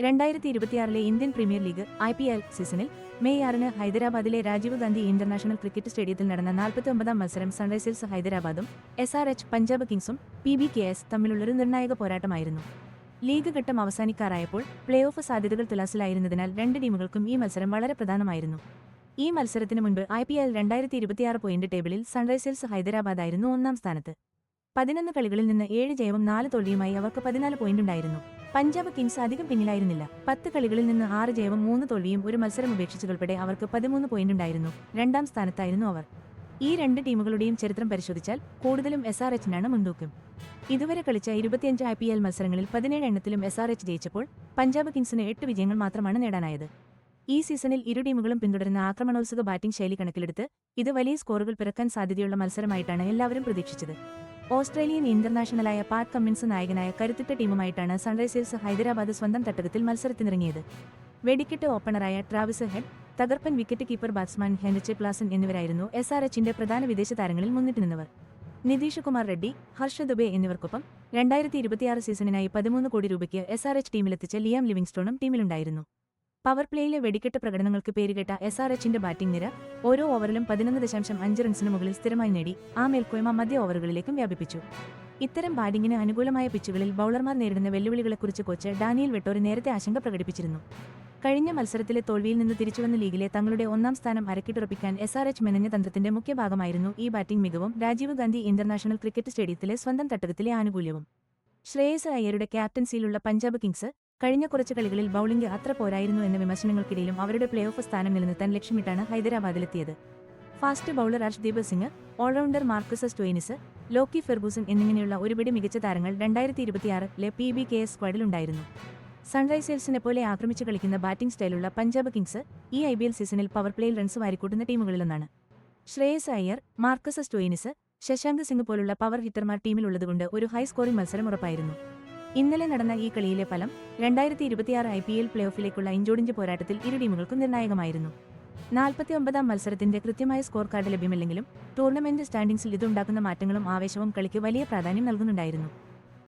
2026 Indian premier league IPL സീസണിൽ May 6 ഹൈദരാബാദിലെ Rajeev Gandhi international cricket സ്റ്റേഡിയത്തിൽ നടന്ന 49ാം മത്സരം സൺറൈസേഴ്സ് ഹൈദരാബാദും SRH പഞ്ചാബ് കിങ്സും PBKS തമ്മിലുള്ളൊരു നിർണായക പോരാട്ടമായിരുന്നു. ലീഗ് ഘട്ടം അവസാനിക്കാറായപ്പോൾ പ്ലേ ഓഫ് സാധ്യതകൾ തുലാസിലായിരുന്നതിനാൽ രണ്ട് ടീമുകൾക്കും ഈ മത്സരം വളരെ പ്രധാനമായിരുന്നു. ഈ മത്സരത്തിനു മുൻപ് IPL 2026 പോയിന്റ് ടേബിളിൽ സൺറൈസേഴ്സ് ഹൈദരാബാദായിരുന്നു ഒന്നാം സ്ഥാനത്ത്. 11 കളികളിൽ നിന്ന് 7 ജയവും 4 തോൽവിയുമായി അവർക്ക് 14 പോയിന്റുണ്ടായിരുന്നു. പഞ്ചാബ് കിങ്സ് അധികം പിന്നിലായിരുന്നില്ല. 10 കളികളിൽ നിന്ന് 6 ജയവും 3 തോൽവിയും ഒരു മത്സരം ഉപേക്ഷിച്ചതുൾപ്പെടെ അവർക്ക് 13 പോയിന്റുണ്ടായിരുന്നു. രണ്ടാം സ്ഥാനത്തായിരുന്നു അവർ. ഈ രണ്ട് ടീമുകളുടെയും ചരിത്രം പരിശോധിച്ചാൽ കൂടുതലും SRHനാണ് മുൻതൂക്കം. ഇതുവരെ കളിച്ച 25 IPL മത്സരങ്ങളിൽ 17 എണ്ണത്തിലും SRH ജയിച്ചപ്പോൾ പഞ്ചാബ് കിങ്സിന് 8 വിജയങ്ങൾ മാത്രമാണ് നേടാനായത്. ഈ സീസണിൽ ഇരു ടീമുകളും പിന്തുടരുന്ന ആക്രമണോത്സുക ബാറ്റിംഗ് ശൈലി കണക്കിലെടുത്ത് ഇത് വലിയ സ്കോറുകൾ പിറക്കാൻ സാധ്യതയുള്ള മത്സരമായിട്ടാണ് എല്ലാവരും പ്രതീക്ഷിച്ചത്. ഓസ്ട്രേലിയൻ ഇന്റർനാഷണലായ പാറ്റ് കമ്മിൻസ് നായകനായ കരുത്തുറ്റ ടീമുമായിട്ടാണ് സൺറൈസേഴ്സ് ഹൈദരാബാദ് സ്വന്തം തട്ടകത്തിൽ മത്സരത്തിനിറങ്ങിയത്. വെടിക്കെട്ട് ഓപ്പണറായ ട്രാവിസ് ഹെഡ്, തകർപ്പൻ wicket keeper batsman Heinrich Klaasen എന്നിവരായിരുന്നു SRHന്റെ പ്രധാന വിദേശ താരങ്ങളിൽ മുന്നിട്ട് നിന്നവർ. നിതീഷ് കുമാർ റെഡ്ഡി, ഹർഷ ദുബെ എന്നിവർക്കൊപ്പം 2026 സീസണിനായി 13 കോടി രൂപയ്ക്ക് SRH ടീമിലെത്തിച്ച ലിയാം ലിവിങ്സ്റ്റോണും ടീമിലുണ്ടായിരുന്നു. പവർ പ്ലേയിലെ വെടിക്കെട്ട് പ്രകടനങ്ങൾക്ക് പേരുകേട്ട SRHന്റെ ബാറ്റിംഗ് നിര ഓരോ ഓവറിലും 11.5 റൺസിന് മുകളിൽ സ്ഥിരമായി നേടി ആ മേൽക്കോയ്മ മധ്യ ഓവറുകളിലേക്കും വ്യാപിപ്പിച്ചു. ഇത്തരം ബാറ്റിംഗിന് അനുകൂലമായ പിച്ചുകളിൽ ബൌളർമാർ നേരിടുന്ന വെല്ലുവിളികളെക്കുറിച്ച് കോച്ച് ഡാനിയൽ വെട്ടോറി നേരത്തെ ആശങ്ക പ്രകടിപ്പിച്ചിരുന്നു. കഴിഞ്ഞ മത്സരത്തിലെ തോൽവിയിൽ നിന്ന് തിരിച്ചുവന്ന ലീഗിലെ തങ്ങളുടെ ഒന്നാം സ്ഥാനം അരക്കിട്ടുറപ്പിക്കാൻ SRH മെനഞ്ഞ തന്ത്രത്തിന്റെ മുഖ്യ ഭാഗമായിരുന്നു ഈ ബാറ്റിംഗ് മികവും രാജീവ് ഗാന്ധി ഇന്റർനാഷണൽ ക്രിക്കറ്റ് സ്റ്റേഡിയത്തിലെ സ്വന്തം തട്ടകത്തിലെ ആനുകൂല്യവും. ശ്രേയസ് അയ്യരുടെ ക്യാപ്റ്റൻസിയിലുള്ള പഞ്ചാബ് കിങ്സ് കഴിഞ്ഞ കുറച്ച് കളികളിൽ ബൌളിംഗ് അത്ര പോരായിരുന്നു എന്ന വിമർശനങ്ങൾക്കിടയിലും അവരുടെ പ്ലേ ഓഫ് സ്ഥാനം നിലനിർത്താൻ ലക്ഷ്യമിട്ടാണ് ഹൈദരാബാദിലെത്തിയത്. Fast bowler Arshdeep Singh, allrounder Marcus Stoinis, Lockie Ferguson എന്നിങ്ങനെയുള്ള ഒരുപിടി മികച്ച താരങ്ങൾ 2026 PBKS സ്ക്വാഡിലുണ്ടായിരുന്നു. സൺറൈസേഴ്സിനെ പോലെ ആക്രമിച്ചു കളിക്കുന്ന ബാറ്റിംഗ് സ്റ്റൈലുള്ള പഞ്ചാബ് കിങ്സ് ഈ IPL സീസണിൽ പവർ പ്ലേയിൽ റൺസ് വാരിക്കൂട്ടുന്ന ടീമുകളിലൊന്നാണ്. ശ്രേയസ് അയ്യർ, മാർക്കസ് സ്റ്റോയിനിസ്, ശശാങ്ക് സിംഗ് പോലുള്ള പവർ ഹിറ്റർമാർ ടീമിലുള്ളതുകൊണ്ട് ഒരു ഹൈ സ്കോറിംഗ് മത്സരം ഉറപ്പായിരുന്നു. ഇന്നലെ നടന്ന ഈ കളിയിലെ ഫലം 2026 IPL പ്ലേ ഓഫിലേക്കുള്ള ഇഞ്ചോടിഞ്ച് പോരാട്ടത്തിൽ ഇരു ടീമുകൾക്കും നിർണായകമായിരുന്നു. 49ാം മത്സരത്തിന്റെ കൃത്യമായ സ്കോർ കാർഡ് ലഭ്യമല്ലെങ്കിലും ടൂർണമെന്റ് സ്റ്റാൻഡിംഗ്സിൽ ഇതുണ്ടാക്കുന്ന മാറ്റങ്ങളും ആവേശവും കളിക്ക് വലിയ പ്രാധാന്യം നൽകുന്നുണ്ടായിരുന്നു.